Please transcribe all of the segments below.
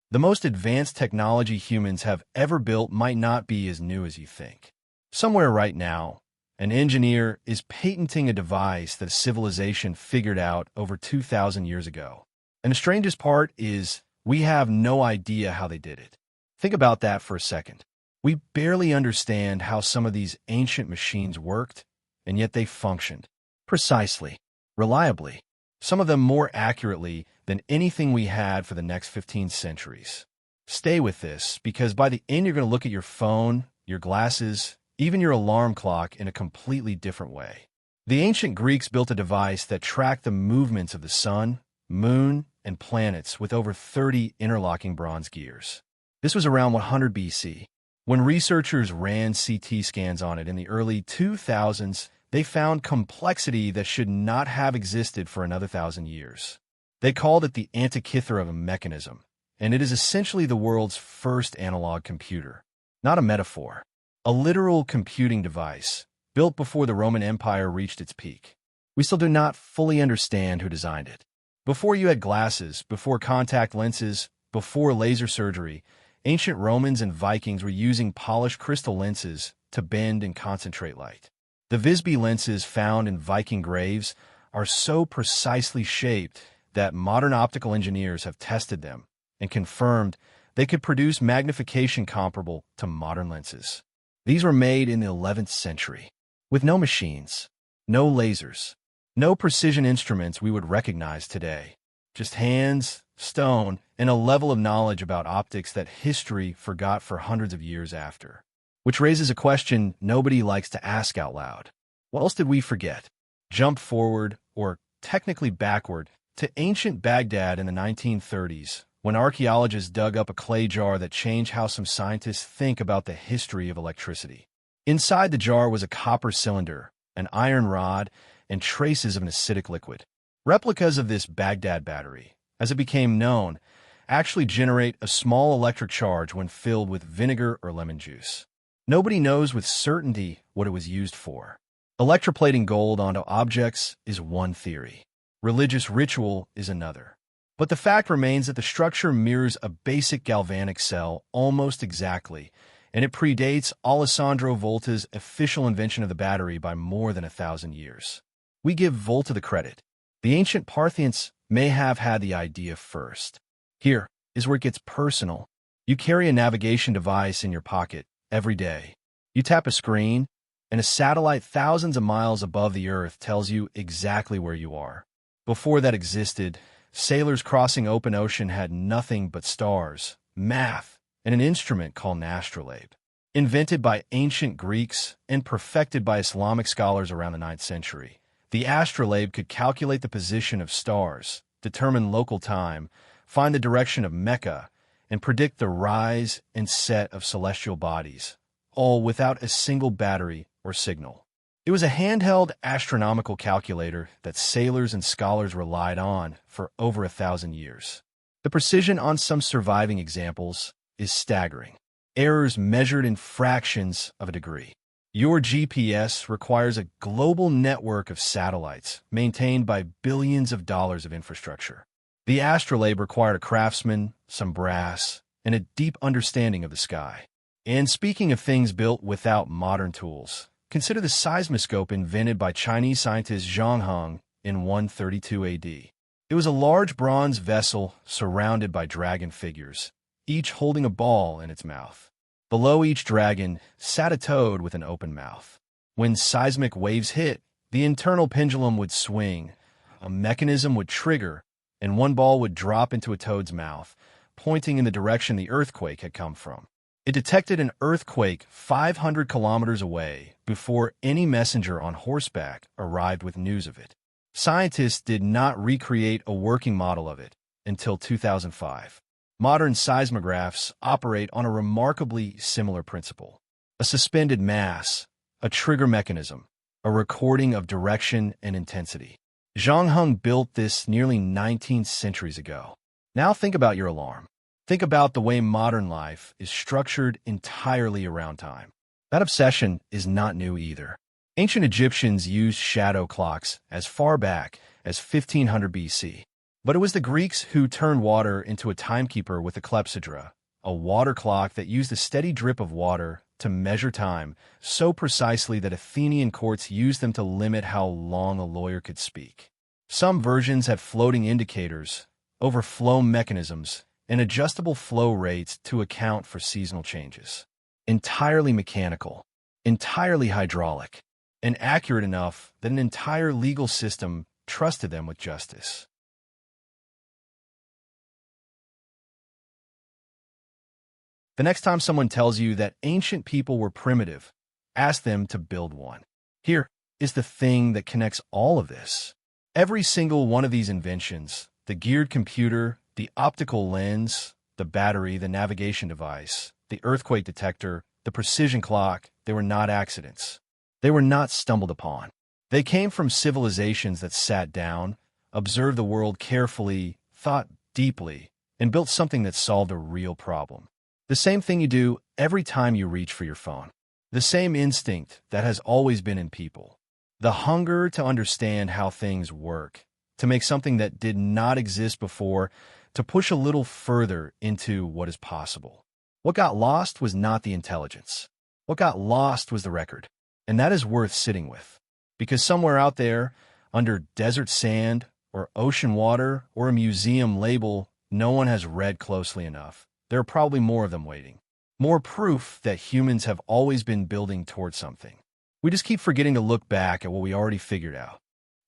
The most advanced technology humans have ever built might not be as new as you think. Somewhere right now, an engineer is patenting a device that a civilization figured out over 2,000 years ago. And the strangest part is we have no idea how they did it. Think about that for a second. We barely understand how some of these ancient machines worked, and yet they functioned. Precisely, reliably, some of them more accurately than anything we had for the next 15 centuries. Stay with this, because by the end you're going to look at your phone, your glasses, even your alarm clock in a completely different way. The ancient Greeks built a device that tracked the movements of the sun, moon, and planets with over 30 interlocking bronze gears. This was around 100 BC. When researchers ran CT scans on it in the early 2000s, they found complexity that should not have existed for another 1,000 years. They called it the Antikythera of a mechanism, and it is essentially the world's first analog computer. Not a metaphor. A literal computing device, built before the Roman Empire reached its peak. We still do not fully understand who designed it. Before you had glasses, before contact lenses, before laser surgery, ancient Romans and Vikings were using polished crystal lenses to bend and concentrate light. The Visby lenses found in Viking graves are so precisely shaped that modern optical engineers have tested them and confirmed they could produce magnification comparable to modern lenses. These were made in the 11th century, with no machines, no lasers, no precision instruments we would recognize today, just hands, stone, and a level of knowledge about optics that history forgot for hundreds of years after. Which raises a question nobody likes to ask out loud. What else did we forget? Jump forward, or technically backward, to ancient Baghdad in the 1930s, when archaeologists dug up a clay jar that changed how some scientists think about the history of electricity. Inside the jar was a copper cylinder, an iron rod, and traces of an acidic liquid. Replicas of this Baghdad battery, as it became known, actually generate a small electric charge when filled with vinegar or lemon juice. Nobody knows with certainty what it was used for. Electroplating gold onto objects is one theory. Religious ritual is another. But the fact remains that the structure mirrors a basic galvanic cell almost exactly, and it predates Alessandro Volta's official invention of the battery by more than 1,000 years. We give Volta the credit. The ancient Parthians may have had the idea first. Here is where it gets personal. You carry a navigation device in your pocket every day. You tap a screen, and a satellite thousands of miles above the Earth tells you exactly where you are. Before that existed, sailors crossing open ocean had nothing but stars, math, and an instrument called an astrolabe. Invented by ancient Greeks and perfected by Islamic scholars around the 9th century, the astrolabe could calculate the position of stars, determine local time, find the direction of Mecca, and predict the rise and set of celestial bodies, all without a single battery or signal. It was a handheld astronomical calculator that sailors and scholars relied on for over 1,000 years. The precision on some surviving examples is staggering. Errors measured in fractions of a degree. Your GPS requires a global network of satellites maintained by billions of dollars of infrastructure. The astrolabe required a craftsman, some brass, and a deep understanding of the sky. And speaking of things built without modern tools, consider the seismoscope invented by Chinese scientist Zhang Heng in 132 AD. It was a large bronze vessel surrounded by dragon figures, each holding a ball in its mouth. Below each dragon sat a toad with an open mouth. When seismic waves hit, the internal pendulum would swing, a mechanism would trigger, and one ball would drop into a toad's mouth, pointing in the direction the earthquake had come from. It detected an earthquake 500 kilometers away before any messenger on horseback arrived with news of it. Scientists did not recreate a working model of it until 2005. Modern seismographs operate on a remarkably similar principle. A suspended mass, a trigger mechanism, a recording of direction and intensity. Zhang Heng built this nearly 19 centuries ago. Now think about your alarm. Think about the way modern life is structured entirely around time. That obsession is not new either. Ancient Egyptians used shadow clocks as far back as 1500 BC. But it was the Greeks who turned water into a timekeeper with the clepsydra, a water clock that used a steady drip of water to measure time so precisely that Athenian courts used them to limit how long a lawyer could speak. Some versions had floating indicators, overflow mechanisms, and adjustable flow rates to account for seasonal changes. Entirely mechanical, entirely hydraulic, and accurate enough that an entire legal system trusted them with justice. The next time someone tells you that ancient people were primitive, ask them to build one. Here is the thing that connects all of this. Every single one of these inventions, the geared computer, the optical lens, the battery, the navigation device, the earthquake detector, the precision clock, they were not accidents. They were not stumbled upon. They came from civilizations that sat down, observed the world carefully, thought deeply, and built something that solved a real problem. The same thing you do every time you reach for your phone. The same instinct that has always been in people. The hunger to understand how things work, to make something that did not exist before, to push a little further into what is possible. What got lost was not the intelligence. What got lost was the record. And that is worth sitting with. Because somewhere out there, under desert sand, or ocean water, or a museum label no one has read closely enough, there are probably more of them waiting. More proof that humans have always been building towards something. We just keep forgetting to look back at what we already figured out.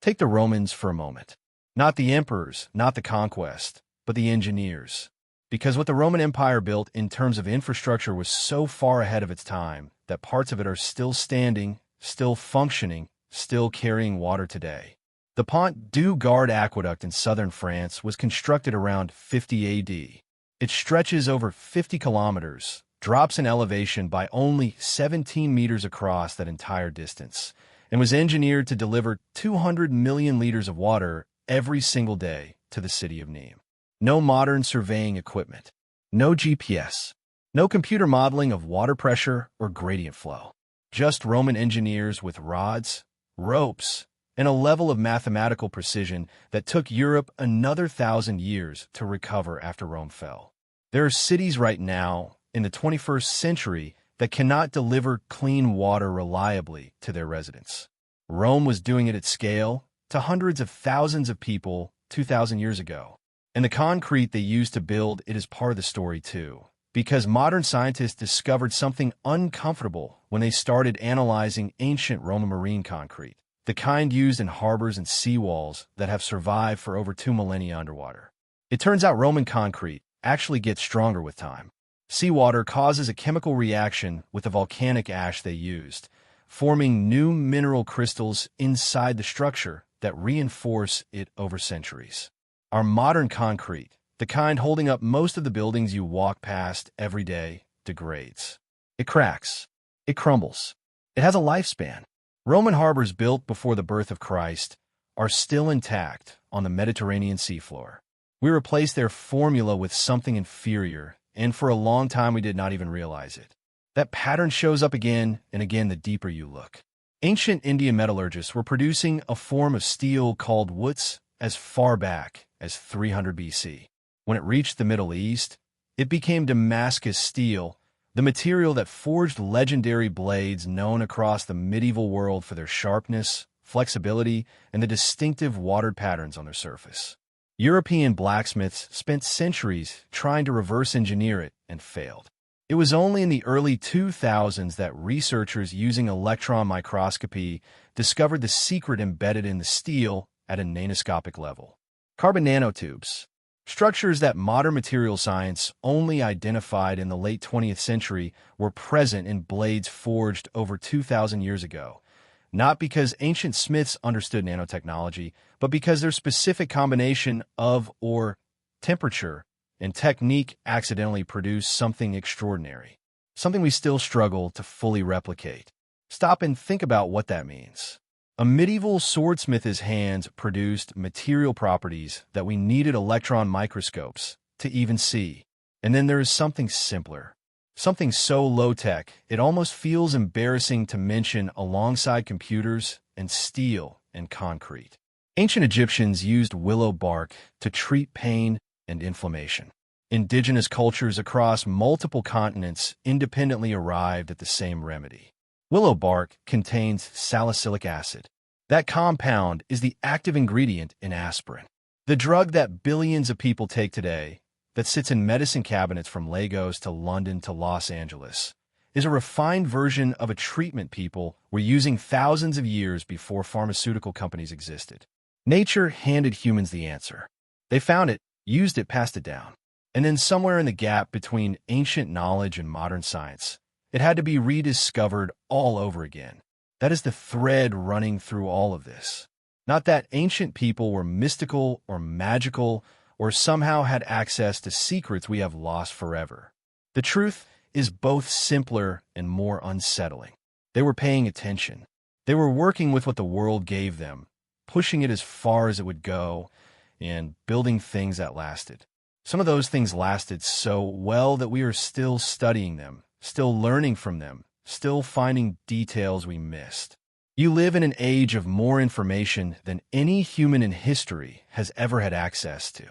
Take the Romans for a moment. Not the emperors, not the conquest, but the engineers. Because what the Roman Empire built in terms of infrastructure was so far ahead of its time that parts of it are still standing, still functioning, still carrying water today. The Pont du Gard aqueduct in southern France was constructed around 50 AD. It stretches over 50 kilometers, drops in elevation by only 17 meters across that entire distance, and was engineered to deliver 200 million liters of water every single day to the city of Nîmes. No modern surveying equipment, no GPS, no computer modeling of water pressure or gradient flow. Just Roman engineers with rods, ropes, and a level of mathematical precision that took Europe another 1,000 years to recover after Rome fell. There are cities right now, in the 21st century, that cannot deliver clean water reliably to their residents. Rome was doing it at scale, to hundreds of thousands of people 2,000 years ago. And the concrete they used to build it is part of the story too. Because modern scientists discovered something uncomfortable when they started analyzing ancient Roman marine concrete, the kind used in harbors and seawalls that have survived for over 2 millennia underwater. It turns out Roman concrete actually gets stronger with time. Seawater causes a chemical reaction with the volcanic ash they used, forming new mineral crystals inside the structure that reinforce it over centuries. Our modern concrete, the kind holding up most of the buildings you walk past every day, degrades. It cracks. It crumbles. It has a lifespan. Roman harbors built before the birth of Christ are still intact on the Mediterranean seafloor. We replaced their formula with something inferior, and for a long time we did not even realize it. That pattern shows up again and again the deeper you look. Ancient Indian metallurgists were producing a form of steel called woots as far back as 300 BC. When it reached the Middle East, it became Damascus steel, the material that forged legendary blades known across the medieval world for their sharpness, flexibility, and the distinctive watered patterns on their surface. European blacksmiths spent centuries trying to reverse engineer it and failed. It was only in the early 2000s that researchers using electron microscopy discovered the secret embedded in the steel at a nanoscopic level. Carbon nanotubes, structures that modern material science only identified in the late 20th century, were present in blades forged over 2,000 years ago. Not because ancient smiths understood nanotechnology, but because their specific combination of or temperature and technique accidentally produced something extraordinary, something we still struggle to fully replicate. Stop and think about what that means. A medieval swordsmith's hands produced material properties that we needed electron microscopes to even see. And then there is something simpler. Something so low-tech, it almost feels embarrassing to mention alongside computers and steel and concrete. Ancient Egyptians used willow bark to treat pain and inflammation. Indigenous cultures across multiple continents independently arrived at the same remedy. Willow bark contains salicylic acid. That compound is the active ingredient in aspirin, the drug that billions of people take today, that sits in medicine cabinets from Lagos to London to Los Angeles, is a refined version of a treatment people were using thousands of years before pharmaceutical companies existed. Nature handed humans the answer. They found it, used it, passed it down. And then somewhere in the gap between ancient knowledge and modern science, it had to be rediscovered all over again. That is the thread running through all of this. Not that ancient people were mystical or magical or somehow had access to secrets we have lost forever. The truth is both simpler and more unsettling. They were paying attention. They were working with what the world gave them, pushing it as far as it would go, and building things that lasted. Some of those things lasted so well that we are still studying them, still learning from them, still finding details we missed. You live in an age of more information than any human in history has ever had access to.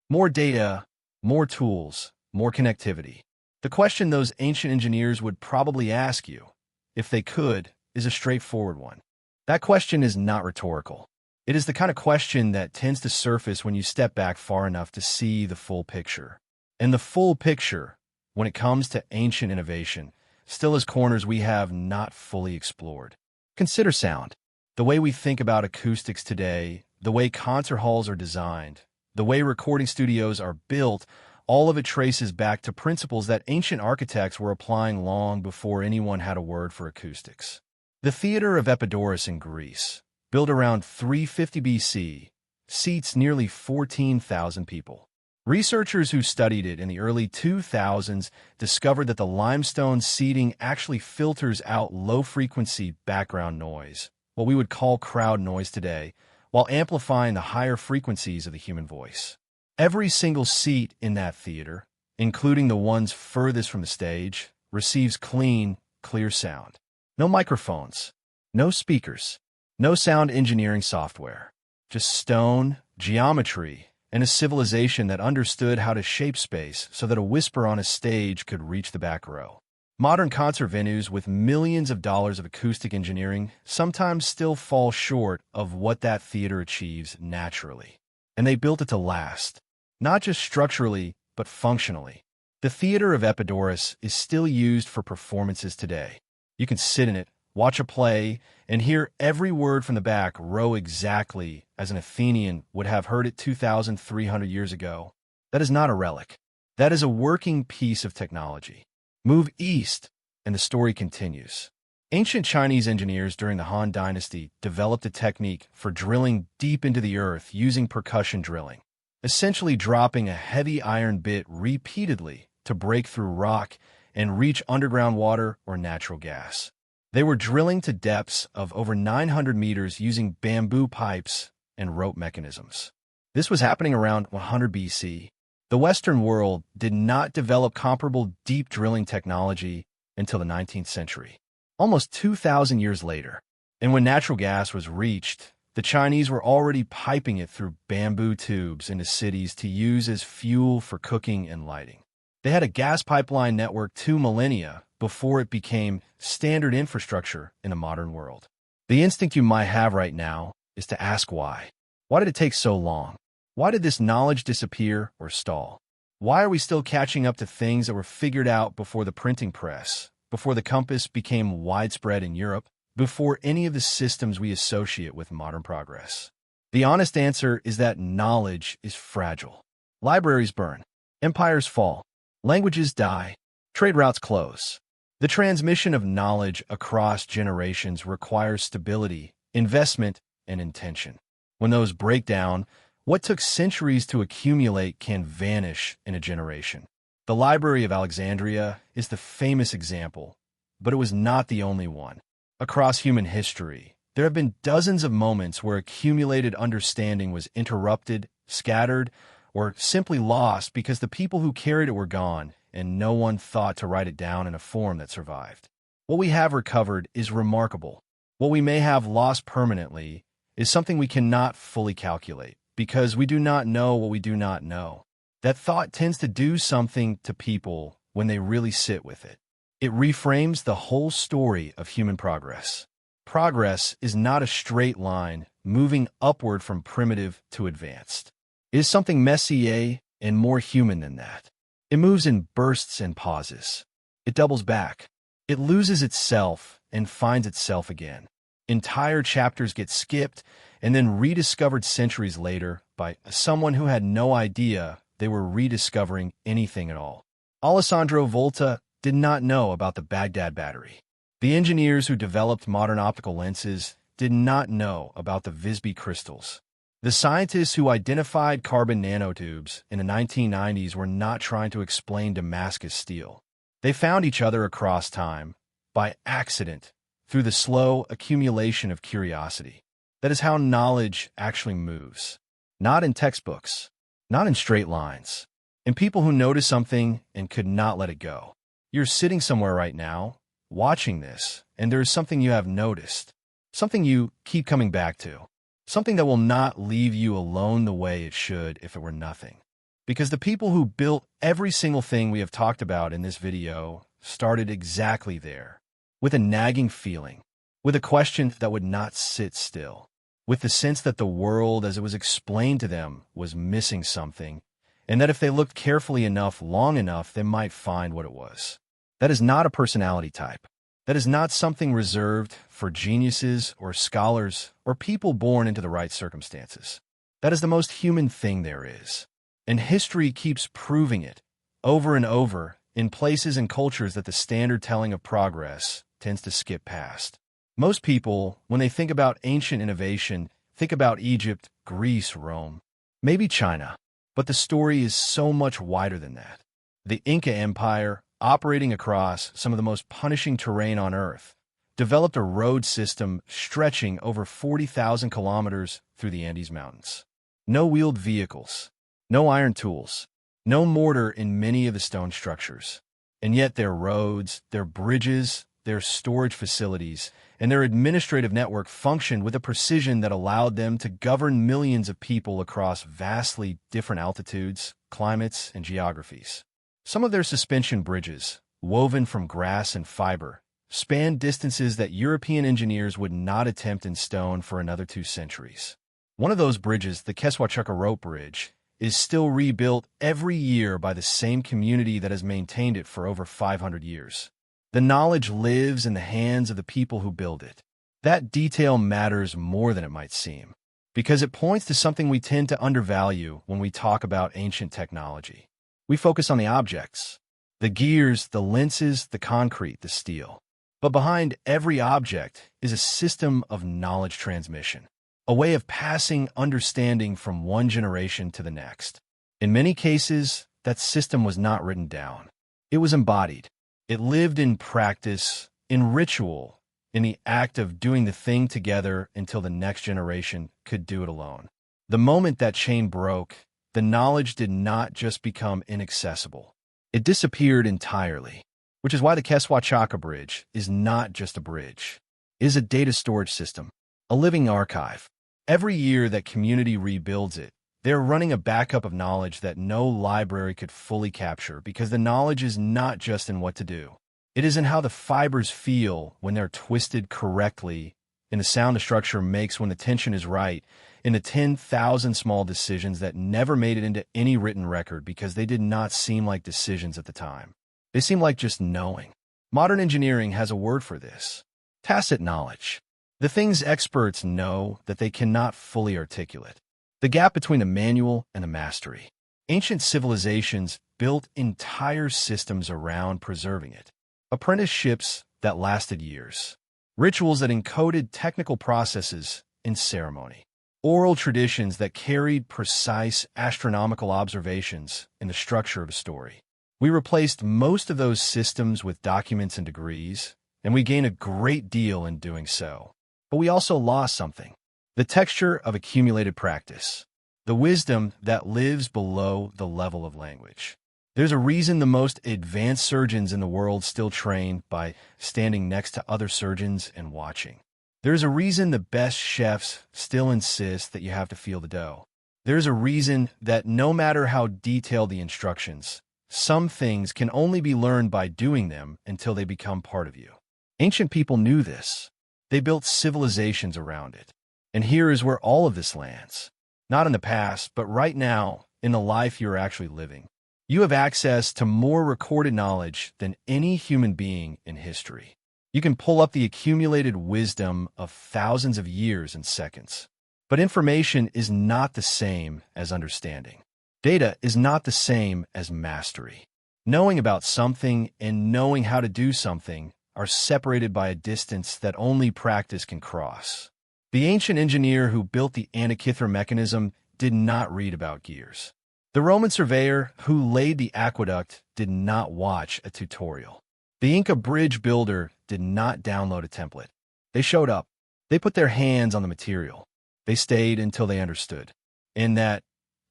More data, more tools, more connectivity. The question those ancient engineers would probably ask you, if they could, is a straightforward one. That question is not rhetorical. It is the kind of question that tends to surface when you step back far enough to see the full picture. And the full picture, when it comes to ancient innovation, still has corners we have not fully explored. Consider sound. The way we think about acoustics today, the way concert halls are designed, the way recording studios are built, all of it traces back to principles that ancient architects were applying long before anyone had a word for acoustics. The theater of Epidaurus in Greece, built around 350 BC, seats nearly 14,000 people. Researchers who studied it in the early 2000s discovered that the limestone seating actually filters out low-frequency background noise, what we would call crowd noise today, while amplifying the higher frequencies of the human voice. Every single seat in that theater, including the ones furthest from the stage, receives clean, clear sound. No microphones, no speakers, no sound engineering software, just stone, geometry, and a civilization that understood how to shape space so that a whisper on a stage could reach the back row. Modern concert venues with millions of dollars of acoustic engineering sometimes still fall short of what that theater achieves naturally. And they built it to last, not just structurally, but functionally. The theater of Epidaurus is still used for performances today. You can sit in it, watch a play, and hear every word from the back row exactly as an Athenian would have heard it 2,300 years ago. That is not a relic. That is a working piece of technology. Move east, and the story continues. Ancient Chinese engineers during the Han Dynasty developed a technique for drilling deep into the earth using percussion drilling, essentially dropping a heavy iron bit repeatedly to break through rock and reach underground water or natural gas. They were drilling to depths of over 900 meters using bamboo pipes and rope mechanisms. This was happening around 100 BC. The Western world did not develop comparable deep drilling technology until the 19th century, almost 2,000 years later. And when natural gas was reached, the Chinese were already piping it through bamboo tubes into cities to use as fuel for cooking and lighting. They had a gas pipeline network 2 millennia before it became standard infrastructure in the modern world. The instinct you might have right now is to ask why. Why did it take so long? Why did this knowledge disappear or stall? Why are we still catching up to things that were figured out before the printing press, before the compass became widespread in Europe, before any of the systems we associate with modern progress? The honest answer is that knowledge is fragile. Libraries burn, empires fall, languages die, trade routes close. The transmission of knowledge across generations requires stability, investment, and intention. When those break down, what took centuries to accumulate can vanish in a generation. The Library of Alexandria is the famous example, but it was not the only one. Across human history, there have been dozens of moments where accumulated understanding was interrupted, scattered, or simply lost because the people who carried it were gone, and no one thought to write it down in a form that survived. What we have recovered is remarkable. What we may have lost permanently is something we cannot fully calculate because we do not know what we do not know. That thought tends to do something to people when they really sit with it. It reframes the whole story of human progress. Progress is not a straight line moving upward from primitive to advanced. It is something messier and more human than that. It moves in bursts and pauses. It doubles back. It loses itself and finds itself again. Entire chapters get skipped and then rediscovered centuries later by someone who had no idea they were rediscovering anything at all. Alessandro Volta did not know about the Baghdad battery. The engineers who developed modern optical lenses did not know about the Visby crystals. The scientists who identified carbon nanotubes in the 1990s were not trying to explain Damascus steel. They found each other across time, by accident, through the slow accumulation of curiosity. That is how knowledge actually moves. Not in textbooks, not in straight lines, in people who noticed something and could not let it go. You're sitting somewhere right now, watching this, and there is something you have noticed, something you keep coming back to, something that will not leave you alone the way it should if it were nothing. Because the people who built every single thing we have talked about in this video started exactly there, with a nagging feeling, with a question that would not sit still, with the sense that the world as it was explained to them was missing something, and that if they looked carefully enough, long enough, they might find what it was. That is not a personality type. That is not something reserved for geniuses or scholars or people born into the right circumstances. That is the most human thing there is. And history keeps proving it, over and over, in places and cultures that the standard telling of progress tends to skip past. Most people, when they think about ancient innovation, think about Egypt, Greece, Rome, maybe China. But the story is so much wider than that. The Inca Empire, operating across some of the most punishing terrain on Earth, developed a road system stretching over 40,000 kilometers through the Andes Mountains. No wheeled vehicles, no iron tools, no mortar in many of the stone structures. And yet their roads, their bridges, their storage facilities, and their administrative network functioned with a precision that allowed them to govern millions of people across vastly different altitudes, climates, and geographies. Some of their suspension bridges, woven from grass and fiber, spanned distances that European engineers would not attempt in stone for another 2 centuries. One of those bridges, the Keswachuka Rope Bridge, is still rebuilt every year by the same community that has maintained it for over 500 years. The knowledge lives in the hands of the people who build it. That detail matters more than it might seem, because it points to something we tend to undervalue when we talk about ancient technology. We focus on the objects, the gears, the lenses, the concrete, the steel. But behind every object is a system of knowledge transmission, a way of passing understanding from one generation to the next. In many cases, that system was not written down. It was embodied. It lived in practice, in ritual, in the act of doing the thing together until the next generation could do it alone. The moment that chain broke, the knowledge did not just become inaccessible. It disappeared entirely, which is why the Keswachuka Bridge is not just a bridge. It is a data storage system, a living archive. Every year that community rebuilds it, they're running a backup of knowledge that no library could fully capture because the knowledge is not just in what to do. It is in how the fibers feel when they're twisted correctly, in the sound the structure makes when the tension is right, in the 10,000 small decisions that never made it into any written record because they did not seem like decisions at the time. They seem like just knowing. Modern engineering has a word for this: tacit knowledge. The things experts know that they cannot fully articulate. The gap between the manual and the mastery. Ancient civilizations built entire systems around preserving it. Apprenticeships that lasted years. Rituals that encoded technical processes in ceremony. Oral traditions that carried precise astronomical observations in the structure of a story. We replaced most of those systems with documents and degrees, and we gained a great deal in doing so. But we also lost something: the texture of accumulated practice, the wisdom that lives below the level of language. There's a reason the most advanced surgeons in the world still train by standing next to other surgeons and watching. There's a reason the best chefs still insist that you have to feel the dough. There's a reason that no matter how detailed the instructions, some things can only be learned by doing them until they become part of you. Ancient people knew this. They built civilizations around it. And here is where all of this lands. Not in the past, but right now, in the life you're actually living. You have access to more recorded knowledge than any human being in history. You can pull up the accumulated wisdom of thousands of years in seconds. But information is not the same as understanding. Data is not the same as mastery. Knowing about something and knowing how to do something are separated by a distance that only practice can cross. The ancient engineer who built the Antikythera mechanism did not read about gears. The Roman surveyor who laid the aqueduct did not watch a tutorial. The Inca bridge builder did not download a template. They showed up. They put their hands on the material. They stayed until they understood. And that,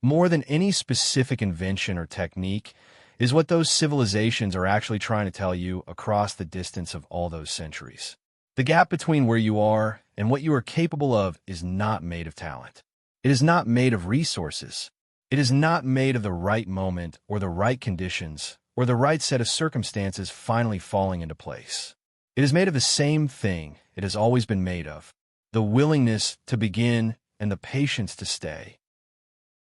more than any specific invention or technique, is what those civilizations are actually trying to tell you across the distance of all those centuries. The gap between where you are and what you are capable of is not made of talent. It is not made of resources. It is not made of the right moment or the right conditions or the right set of circumstances finally falling into place. It is made of the same thing it has always been made of: the willingness to begin and the patience to stay.